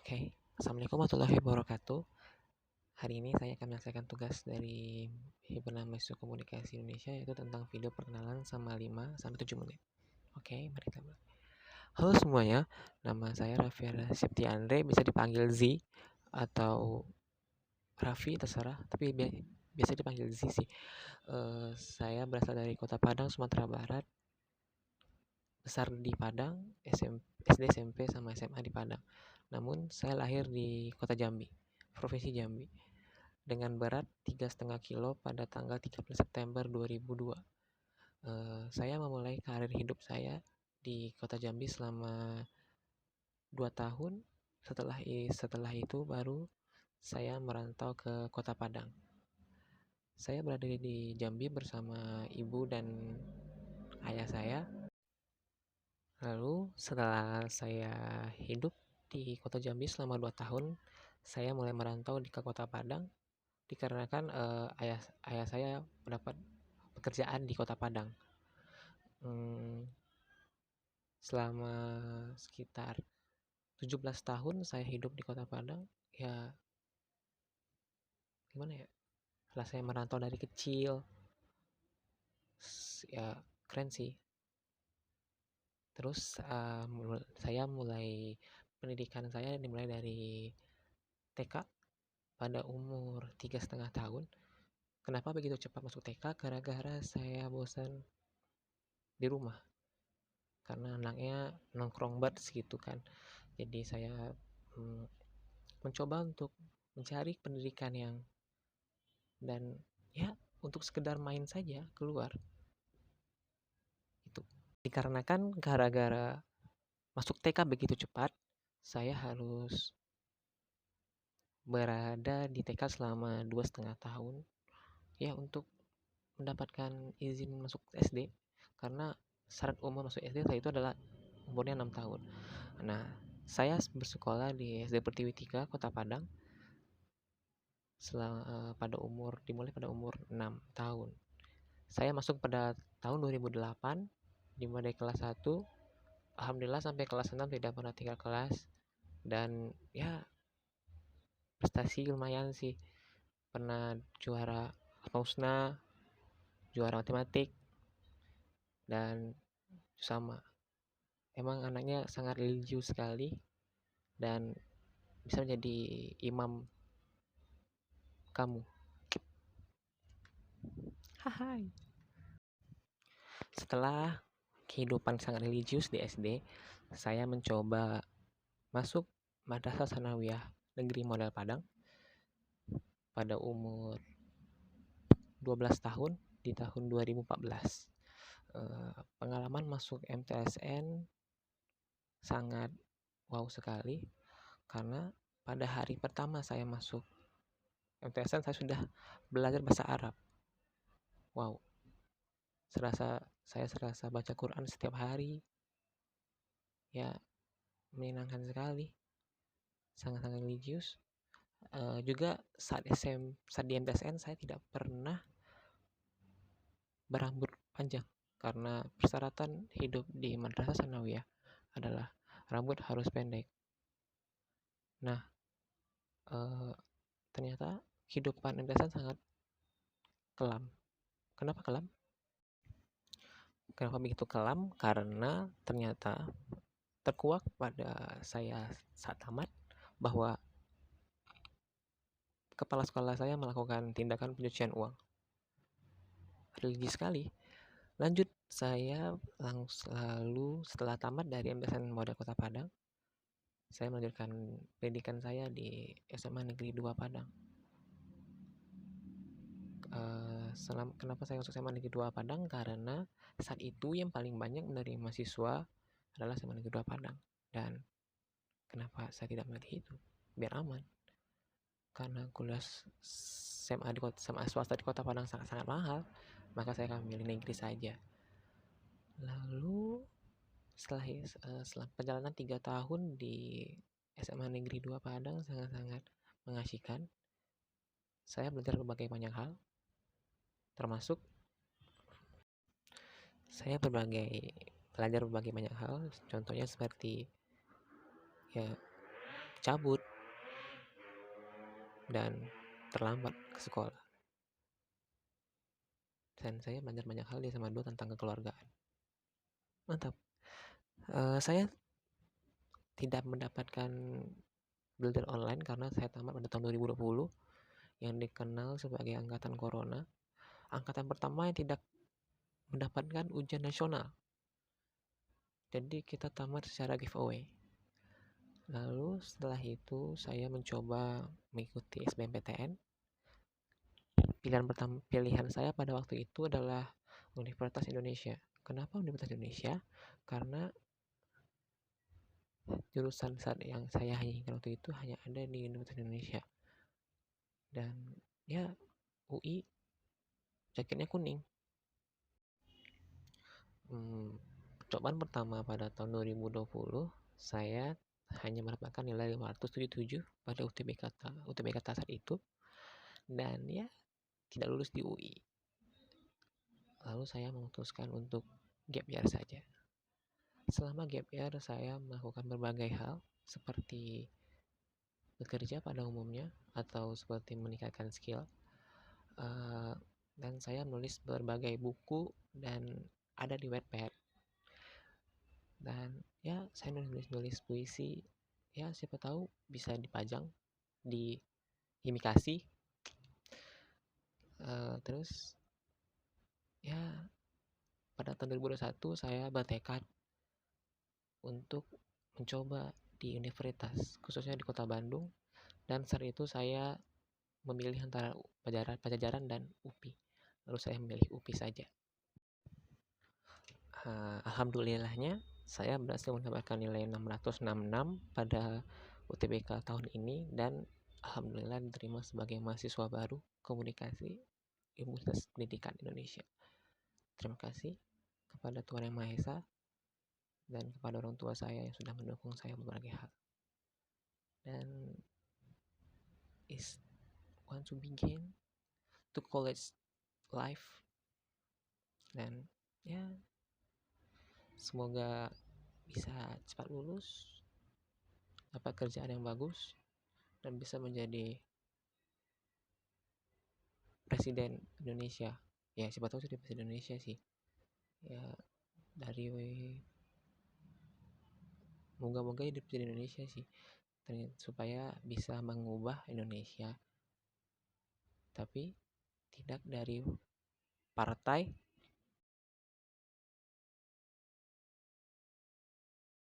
Oke, Assalamualaikum warahmatullahi wabarakatuh. Hari ini saya akan menyelesaikan tugas dari Himpunan Mahasiswa Komunikasi Indonesia, yaitu tentang video perkenalan sama 5-7 menit. Oke, mari kita mulai. Halo semuanya, nama saya Raffi Septi Andre, bisa dipanggil Z atau Raffi, terserah, tapi biasa dipanggil Z sih. Saya berasal dari Kota Padang, Sumatera Barat, besar di Padang, SD, SMP, sama SMA di Padang. Namun saya lahir di Kota Jambi, Provinsi Jambi, dengan berat 3,5 kilo pada tanggal 13 September 2002. Saya memulai karir hidup saya di Kota Jambi selama 2 tahun. Setelah itu baru saya merantau ke Kota Padang. Saya berada di Jambi bersama ibu dan ayah saya. Lalu setelah saya hidup di Kota Jambi selama 2 tahun, saya mulai merantau ke Kota Padang dikarenakan ayah saya mendapat pekerjaan di Kota Padang. Selama sekitar 17 tahun saya hidup di Kota Padang, ya gimana ya, setelah saya merantau dari kecil, ya keren sih. Terus saya mulai pendidikan saya dimulai dari TK pada umur 3,5 tahun. Kenapa begitu cepat masuk TK? Gara-gara saya bosan di rumah, karena anaknya nongkrong banget gitu kan. Jadi saya mencoba untuk mencari pendidikan yang dan ya untuk sekedar main saja keluar. Itu dikarenakan gara-gara masuk TK begitu cepat, saya harus berada di TK selama 2,5 tahun ya untuk mendapatkan izin masuk SD, karena syarat umur masuk SD itu adalah umurnya 6 tahun. Nah, saya bersekolah di SD Pertiwi 3 Kota Padang dimulai pada umur 6 tahun. Saya masuk pada tahun 2008, dimulai dari kelas 1. Alhamdulillah sampai kelas 6 tidak pernah tinggal kelas, dan ya prestasi lumayan sih. Pernah juara Pausna, juara matematik, dan sama. Emang anaknya sangat religius sekali dan bisa menjadi imam kamu. Hai. Setelah kehidupan sangat religius di SD, saya mencoba masuk Madrasah Sanawiyah Negeri Model Padang pada umur 12 tahun di tahun 2014. Pengalaman masuk MTSN sangat wow sekali, karena pada hari pertama saya masuk MTSN saya sudah belajar bahasa Arab. Wow, saya serasa baca Quran setiap hari. Ya, menyenangkan sekali, sangat-sangat religius. Juga saat di MTSN saya tidak pernah berambut panjang, karena persyaratan hidup di Madrasah Sanawiyah adalah rambut harus pendek. Nah, ternyata kehidupan MTSN sangat kelam. Kenapa kelam? Kenapa begitu kelam? Karena ternyata terkuak pada saya saat tamat bahwa kepala sekolah saya melakukan tindakan pencucian uang. Religi sekali. Lanjut, saya lalu setelah tamat dari MTSN Model Kota Padang, saya melanjutkan pendidikan saya di SMA Negeri 2 Padang. Kenapa saya masuk SMA Negeri 2 Padang? Karena saat itu yang paling banyak menerima mahasiswa adalah SMA Negeri 2 Padang. Dan kenapa saya tidak memilih itu? Biar aman. Karena kuliah SMA swasta di Kota Padang sangat-sangat mahal, maka saya akan memilih negeri saja. Lalu setelah perjalanan 3 tahun di SMA Negeri 2 Padang sangat-sangat mengasyikan. Saya belajar banyak hal, termasuk saya belajar berbagai banyak hal. Contohnya seperti ya cabut dan terlambat ke sekolah. Dan saya belajar banyak hal di SMA 2 tentang kekeluargaan. Mantap. Saya tidak mendapatkan belajar online karena saya tamat pada tahun 2020 yang dikenal sebagai angkatan corona. Angkatan pertama yang tidak mendapatkan ujian nasional. Jadi kita tamat secara giveaway. Lalu setelah itu saya mencoba mengikuti SBMPTN. Pilihan saya pada waktu itu adalah Universitas Indonesia. Kenapa Universitas Indonesia? Karena jurusan saat yang saya inginkan waktu itu hanya ada di Universitas Indonesia. Dan ya UI jaketnya kuning. Percobaan pertama pada tahun 2020 saya hanya mendapatkan nilai 577 pada UTBK saat itu, dan ya tidak lulus di UI. Lalu saya memutuskan untuk gap year saja. Selama gap year saya melakukan berbagai hal seperti bekerja pada umumnya atau seperti meningkatkan skill, dan saya menulis berbagai buku dan ada di Wattpad. Dan ya saya nulis puisi, ya siapa tahu bisa dipajang di Himikasi. Terus ya pada tahun 2021 saya bertekad untuk mencoba di universitas, khususnya di kota Bandung, dan saat itu saya memilih antara Pajajaran dan UPI. Lalu saya memilih UPI saja. Alhamdulillahnya saya berhasil mendapatkan nilai 666 pada UTBK tahun ini, dan alhamdulillah diterima sebagai mahasiswa baru Komunikasi Universitas Pendidikan Indonesia. Terima kasih kepada Tuhan Yang Maha Esa dan kepada orang tua saya yang sudah mendukung saya berbagai hal. Dan is want to begin to college life, dan ya semoga bisa cepat lulus, dapat kerjaan yang bagus, dan bisa menjadi presiden Indonesia. Ya siapa tahu jadi presiden Indonesia sih. Ya dari moga-moga jadi presiden Indonesia sih, supaya bisa mengubah Indonesia, tapi tidak dari partai